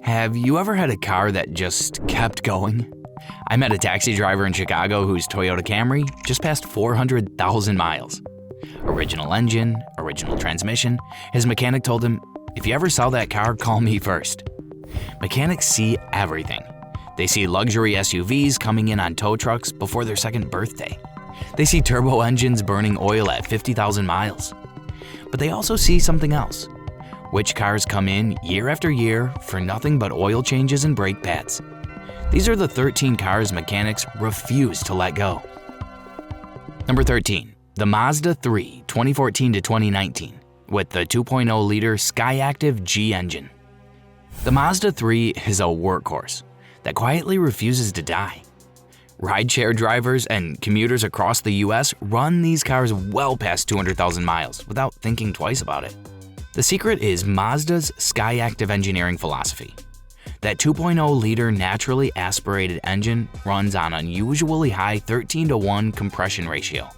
Have you ever had a car that just kept going? I met a taxi driver in Chicago whose Toyota Camry just passed 400,000 miles. Original engine, original transmission. His mechanic told him, "If you ever sell that car, call me first." Mechanics see everything. They see luxury SUVs coming in on tow trucks before their second birthday. They see turbo engines burning oil at 50,000 miles. But they also see something else. Which cars come in year after year for nothing but oil changes and brake pads. These are the 13 cars mechanics refuse to let go. Number 13, the Mazda 3 2014 to 2019 with the 2.0-liter Skyactiv G engine. The Mazda 3 is a workhorse that quietly refuses to die. Rideshare drivers and commuters across the US run these cars well past 200,000 miles without thinking twice about it. The secret is Mazda's Skyactiv engineering philosophy. That 2.0-liter naturally aspirated engine runs on unusually high 13:1 compression ratio,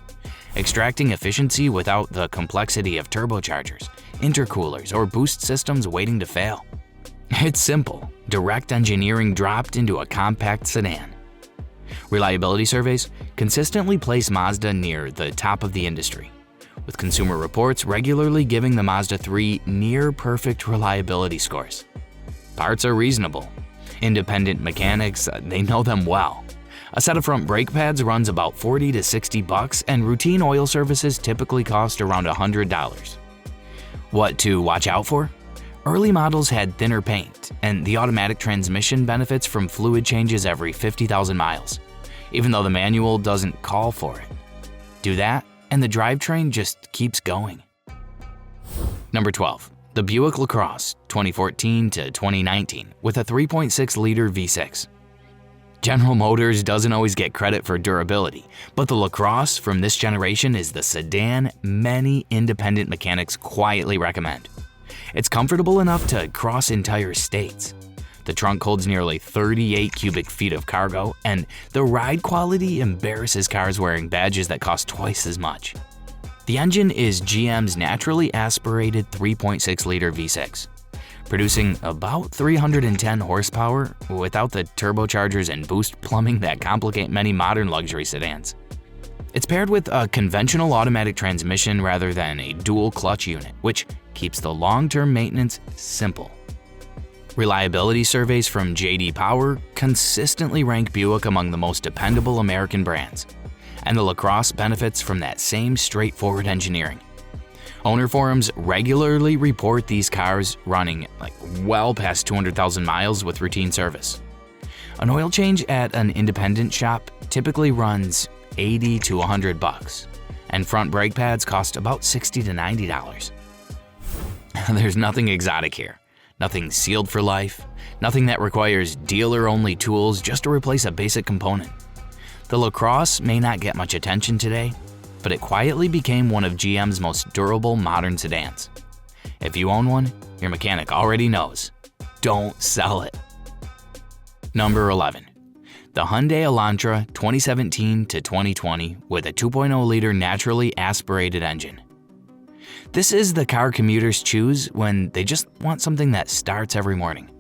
extracting efficiency without the complexity of turbochargers, intercoolers, or boost systems waiting to fail. It's simple, direct engineering dropped into a compact sedan. Reliability surveys consistently place Mazda near the top of the industry, with Consumer Reports regularly giving the Mazda 3 near-perfect reliability scores. Parts are reasonable. Independent mechanics, they know them well. A set of front brake pads runs about $40 to $60, and routine oil services typically cost around $100. What to watch out for? Early models had thinner paint, and the automatic transmission benefits from fluid changes every 50,000 miles, even though the manual doesn't call for it. Do that, and the drivetrain just keeps going. Number 12, the Buick Lacrosse 2014 to 2019 with a 3.6-liter V6. General Motors doesn't always get credit for durability, but the Lacrosse from this generation is the sedan many independent mechanics quietly recommend. It's comfortable enough to cross entire states. The trunk holds nearly 38 cubic feet of cargo, and the ride quality embarrasses cars wearing badges that cost twice as much. The engine is GM's naturally aspirated 3.6-liter V6, producing about 310 horsepower without the turbochargers and boost plumbing that complicate many modern luxury sedans. It's paired with a conventional automatic transmission rather than a dual clutch unit, which keeps the long-term maintenance simple. Reliability surveys from J.D. Power consistently rank Buick among the most dependable American brands, and the Lacrosse benefits from that same straightforward engineering. Owner forums regularly report these cars running well past 200,000 miles with routine service. An oil change at an independent shop typically runs $80 to $100, and front brake pads cost about $60 to $90. There's nothing exotic here, nothing sealed for life, nothing that requires dealer-only tools just to replace a basic component. The Lacrosse may not get much attention today, but it quietly became one of GM's most durable modern sedans. If you own one, your mechanic already knows. Don't sell it. Number 11. The Hyundai Elantra 2017 to 2020 with a 2.0-liter naturally aspirated engine. This is the car commuters choose when they just want something that starts every morning.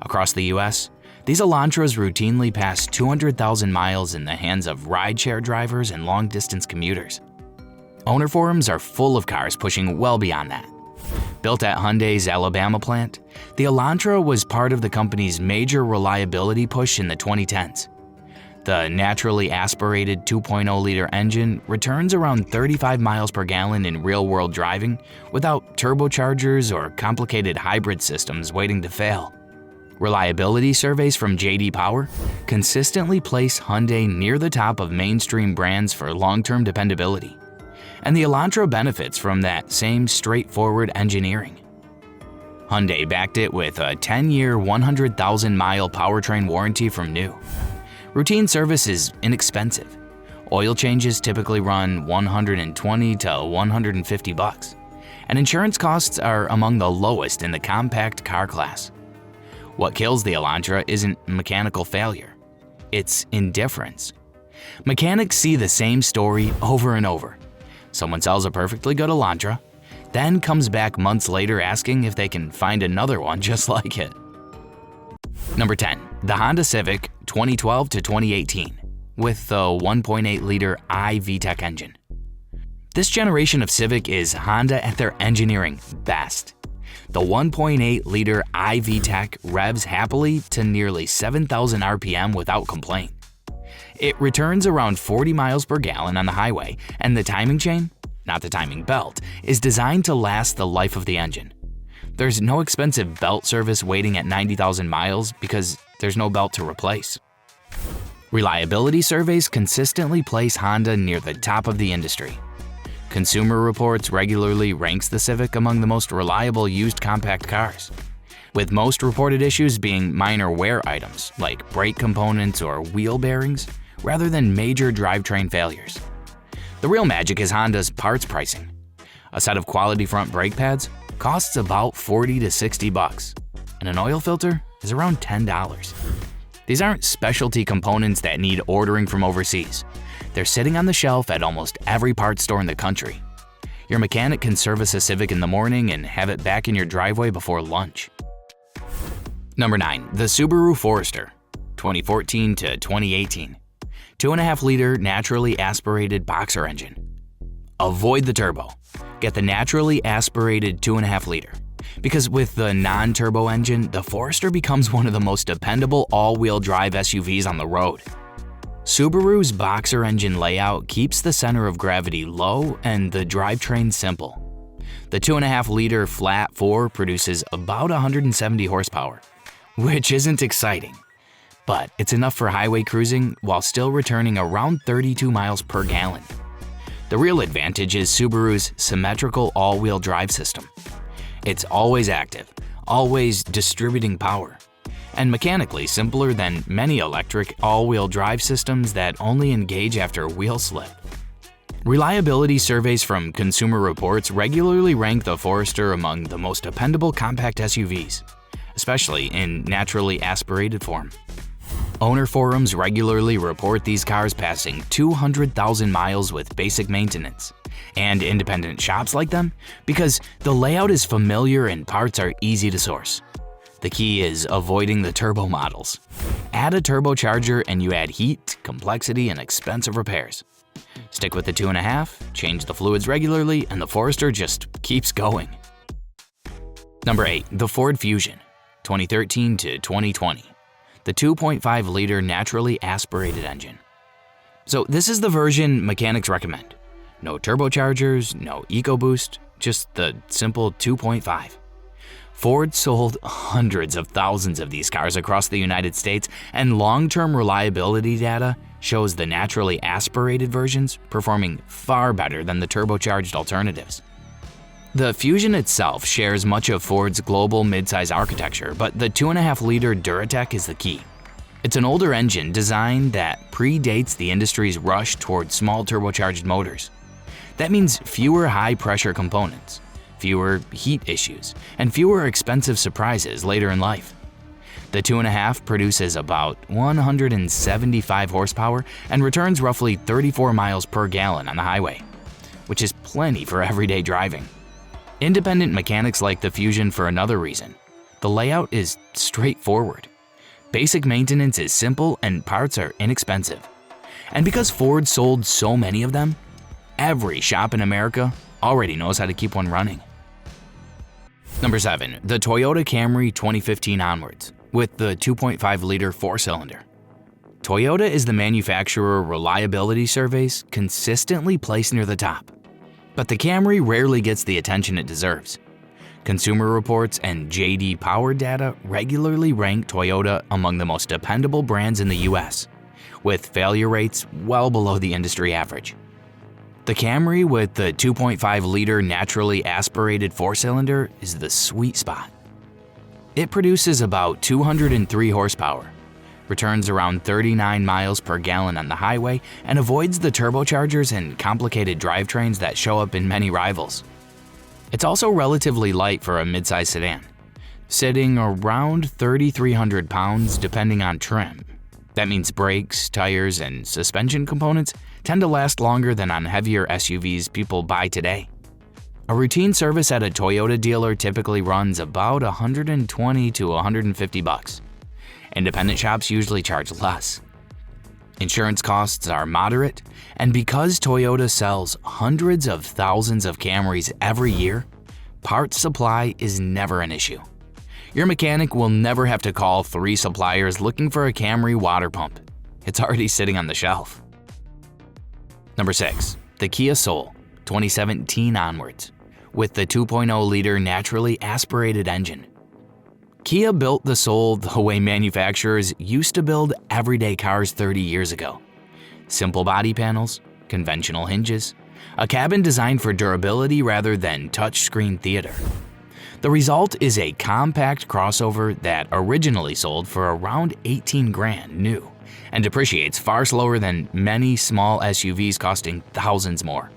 Across the US, these Elantras routinely pass 200,000 miles in the hands of rideshare drivers and long-distance commuters. Owner forums are full of cars pushing well beyond that. Built at Hyundai's Alabama plant, the Elantra was part of the company's major reliability push in the 2010s. The naturally aspirated 2.0-liter engine returns around 35 miles per gallon in real-world driving without turbochargers or complicated hybrid systems waiting to fail. Reliability surveys from J.D. Power consistently place Hyundai near the top of mainstream brands for long-term dependability. And the Elantra benefits from that same straightforward engineering. Hyundai backed it with a 10-year, 100,000-mile powertrain warranty from new. Routine service is inexpensive. Oil changes typically run $120 to $150, and insurance costs are among the lowest in the compact car class. What kills the Elantra isn't mechanical failure, it's indifference. Mechanics see the same story over and over. Someone sells a perfectly good Elantra, then comes back months later asking if they can find another one just like it. Number 10. The Honda Civic 2012 to 2018 with the 1.8-liter i-VTEC engine. This generation of Civic is Honda at their engineering best. The 1.8-liter i-VTEC revs happily to nearly 7,000 RPM without complaint. It returns around 40 miles per gallon on the highway, and the timing chain, not the timing belt, is designed to last the life of the engine. There's no expensive belt service waiting at 90,000 miles because there's no belt to replace. Reliability surveys consistently place Honda near the top of the industry. Consumer Reports regularly ranks the Civic among the most reliable used compact cars, with most reported issues being minor wear items like brake components or wheel bearings, rather than major drivetrain failures. The real magic is Honda's parts pricing. A set of quality front brake pads costs about $40 to $60, and an oil filter is around $10. These aren't specialty components that need ordering from overseas. They're sitting on the shelf at almost every parts store in the country. Your mechanic can service a Civic in the morning and have it back in your driveway before lunch. Number 9. The Subaru Forester 2014 to 2018 2.5-liter naturally aspirated boxer engine. Avoid the turbo. Get the naturally aspirated 2.5-liter. Because with the non-turbo engine, the Forester becomes one of the most dependable all-wheel drive SUVs on the road. Subaru's boxer engine layout keeps the center of gravity low and the drivetrain simple. The 2.5-liter flat 4 produces about 170 horsepower, which isn't exciting, but it's enough for highway cruising while still returning around 32 miles per gallon. The real advantage is Subaru's symmetrical all-wheel drive system. It's always active, always distributing power, and mechanically simpler than many electric all-wheel drive systems that only engage after wheel slip. Reliability surveys from Consumer Reports regularly rank the Forester among the most dependable compact SUVs, especially in naturally aspirated form. Owner forums regularly report these cars passing 200,000 miles with basic maintenance, and independent shops like them because the layout is familiar and parts are easy to source. The key is avoiding the turbo models. Add a turbocharger and you add heat, complexity, and expensive repairs. Stick with the 2.5, change the fluids regularly, and the Forester just keeps going. Number 8. The Ford Fusion 2013 to 2020 the 2.5-liter naturally aspirated engine. So this is the version mechanics recommend. No turbochargers, no EcoBoost, just the simple 2.5. Ford sold hundreds of thousands of these cars across the United States, and long-term reliability data shows the naturally aspirated versions performing far better than the turbocharged alternatives. The Fusion itself shares much of Ford's global midsize architecture, but the 2.5-liter Duratec is the key. It's an older engine design that predates the industry's rush toward small turbocharged motors. That means fewer high-pressure components, fewer heat issues, and fewer expensive surprises later in life. The 2.5 produces about 175 horsepower and returns roughly 34 miles per gallon on the highway, which is plenty for everyday driving. Independent mechanics like the Fusion for another reason. The layout is straightforward. Basic maintenance is simple and parts are inexpensive. And because Ford sold so many of them, every shop in America already knows how to keep one running. Number 7. The Toyota Camry 2015 onwards with the 2.5-liter 4-cylinder. Toyota is the manufacturer reliability surveys consistently placed near the top. But the Camry rarely gets the attention it deserves. Consumer Reports and J.D. Power data regularly rank Toyota among the most dependable brands in the U.S., with failure rates well below the industry average. The Camry with the 2.5-liter naturally aspirated 4-cylinder is the sweet spot. It produces about 203 horsepower, returns around 39 miles per gallon on the highway, and avoids the turbochargers and complicated drivetrains that show up in many rivals. It's also relatively light for a midsize sedan, sitting around 3,300 pounds depending on trim. That means brakes, tires, and suspension components tend to last longer than on heavier SUVs people buy today. A routine service at a Toyota dealer typically runs about $120 to $150. Independent shops usually charge less. Insurance costs are moderate, and because Toyota sells hundreds of thousands of Camrys every year, parts supply is never an issue. Your mechanic will never have to call 3 suppliers looking for a Camry water pump. It's already sitting on the shelf. Number 6. The Kia Soul, 2017 onwards, with the 2.0-liter naturally aspirated engine. Kia built the Soul the way manufacturers used to build everyday cars 30 years ago. Simple body panels, conventional hinges, a cabin designed for durability rather than touchscreen theater. The result is a compact crossover that originally sold for around $18,000 new and depreciates far slower than many small SUVs costing thousands more.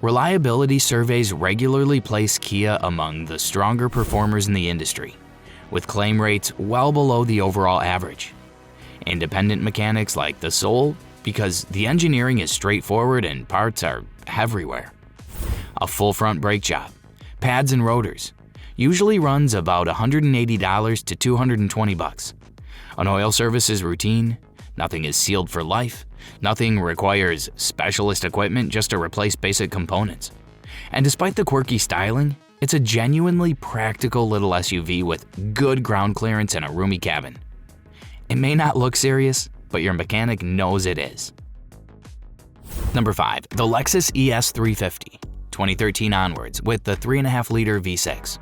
Reliability surveys regularly place Kia among the stronger performers in the industry, with claim rates well below the overall average. Independent mechanics like the Soul because the engineering is straightforward and parts are everywhere. A full front brake job, pads and rotors, usually runs about $180 to $220. An oil service is routine, nothing is sealed for life, nothing requires specialist equipment just to replace basic components. And despite the quirky styling, it's a genuinely practical little SUV with good ground clearance and a roomy cabin. It may not look serious, but your mechanic knows it is. Number 5. The Lexus ES 350, 2013 onwards, with the 3.5-liter V6.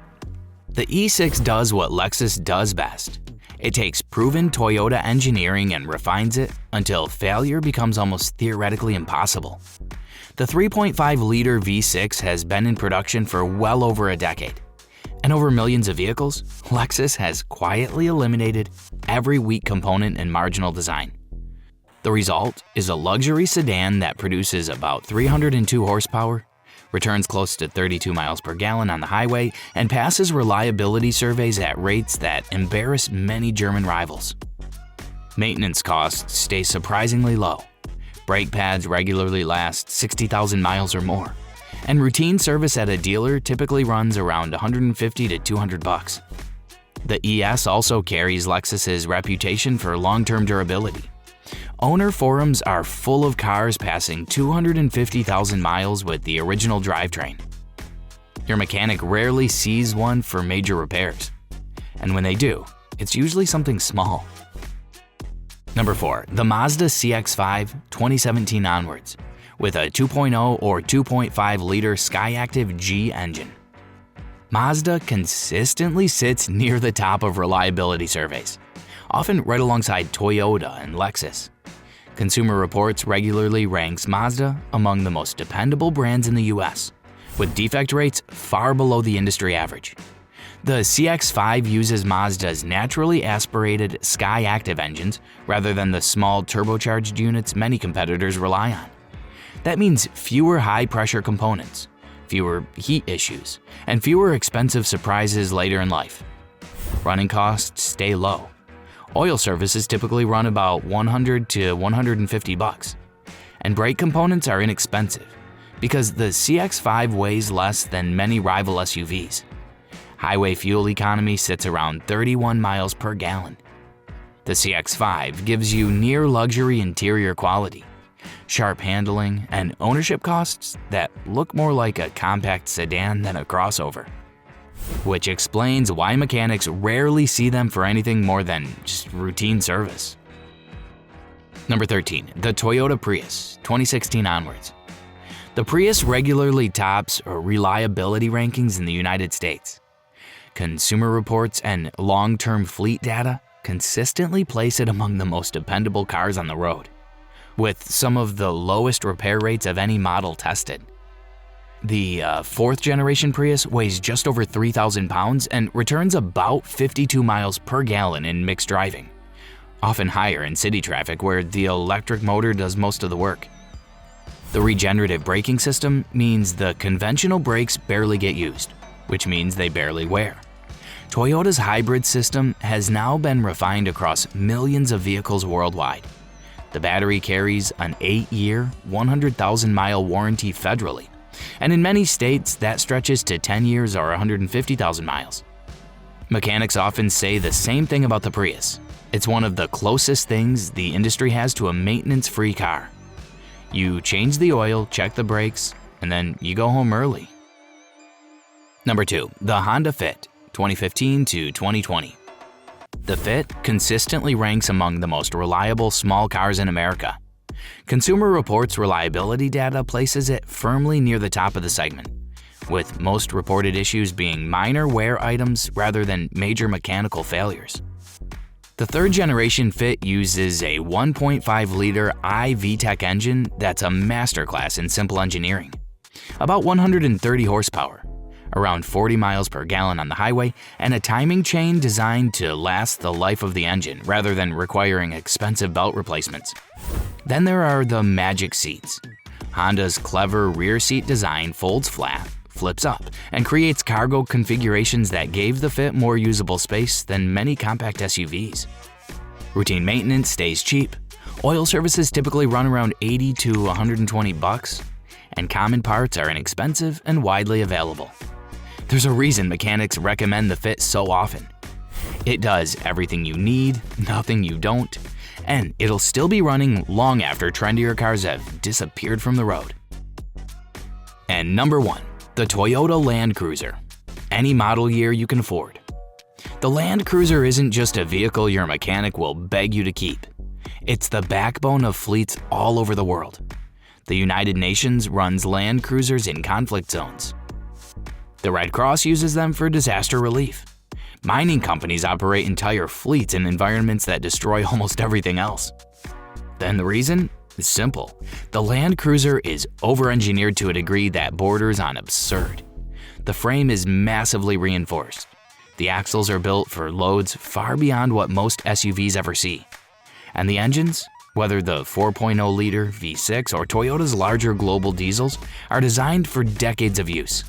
The E6 does what Lexus does best. It takes proven Toyota engineering and refines it until failure becomes almost theoretically impossible. The 3.5-liter V6 has been in production for well over a decade. And over millions of vehicles, Lexus has quietly eliminated every weak component and marginal design. The result is a luxury sedan that produces about 302 horsepower, returns close to 32 miles per gallon on the highway, and passes reliability surveys at rates that embarrass many German rivals. Maintenance costs stay surprisingly low. Brake pads regularly last 60,000 miles or more, and routine service at a dealer typically runs around $150 to $200. The ES also carries Lexus's reputation for long-term durability. Owner forums are full of cars passing 250,000 miles with the original drivetrain. Your mechanic rarely sees one for major repairs, and when they do, it's usually something small. Number 4. The Mazda CX-5, 2017 onwards, with a 2.0 or 2.5-liter Skyactiv G engine. Mazda consistently sits near the top of reliability surveys, often right alongside Toyota and Lexus. Consumer Reports regularly ranks Mazda among the most dependable brands in the US, with defect rates far below the industry average. The CX-5 uses Mazda's naturally aspirated Skyactiv engines rather than the small turbocharged units many competitors rely on. That means fewer high-pressure components, fewer heat issues, and fewer expensive surprises later in life. Running costs stay low. Oil services typically run about $100 to $150, and brake components are inexpensive because the CX-5 weighs less than many rival SUVs. Highway fuel economy sits around 31 miles per gallon. The CX-5 gives you near-luxury interior quality, sharp handling, and ownership costs that look more like a compact sedan than a crossover, which explains why mechanics rarely see them for anything more than just routine service. Number 13. The Toyota Prius, 2016 onwards. The Prius regularly tops reliability rankings in the United States. Consumer Reports and long-term fleet data consistently place it among the most dependable cars on the road, with some of the lowest repair rates of any model tested. The 4th-generation Prius weighs just over 3,000 pounds and returns about 52 miles per gallon in mixed driving, often higher in city traffic where the electric motor does most of the work. The regenerative braking system means the conventional brakes barely get used, which means they barely wear. Toyota's hybrid system has now been refined across millions of vehicles worldwide. The battery carries an 8-year, 100,000-mile warranty federally, and in many states that stretches to 10 years or 150,000 miles. Mechanics often say the same thing about the Prius. It's one of the closest things the industry has to a maintenance-free car. You change the oil, check the brakes, and then you go home early. Number 2, the Honda Fit, 2015 to 2020. The Fit consistently ranks among the most reliable small cars in America. Consumer Reports reliability data places it firmly near the top of the segment, with most reported issues being minor wear items rather than major mechanical failures. The third-generation Fit uses a 1.5-liter i-VTEC engine that's a masterclass in simple engineering. About 130 horsepower, around 40 miles per gallon on the highway, and a timing chain designed to last the life of the engine rather than requiring expensive belt replacements. Then there are the magic seats. Honda's clever rear seat design folds flat, flips up, and creates cargo configurations that gave the Fit more usable space than many compact SUVs. Routine maintenance stays cheap. Oil services typically run around $80 to $120, and common parts are inexpensive and widely available. There's a reason mechanics recommend the Fit so often. It does everything you need, nothing you don't, and it'll still be running long after trendier cars have disappeared from the road. And number 1, the Toyota Land Cruiser. Any model year you can afford. The Land Cruiser isn't just a vehicle your mechanic will beg you to keep. It's the backbone of fleets all over the world. The United Nations runs Land Cruisers in conflict zones. The Red Cross uses them for disaster relief. Mining companies operate entire fleets in environments that destroy almost everything else. Then the reason is simple. The Land Cruiser is over-engineered to a degree that borders on absurd. The frame is massively reinforced. The axles are built for loads far beyond what most SUVs ever see. And the engines, whether the 4.0-liter V6 or Toyota's larger global diesels, are designed for decades of use.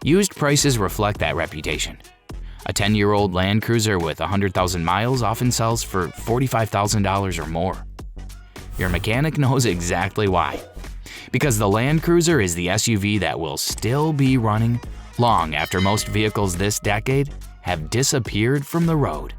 Used prices reflect that reputation. A 10-year-old Land Cruiser with 100,000 miles often sells for $45,000 or more. Your mechanic knows exactly why. Because the Land Cruiser is the SUV that will still be running long after most vehicles this decade have disappeared from the road.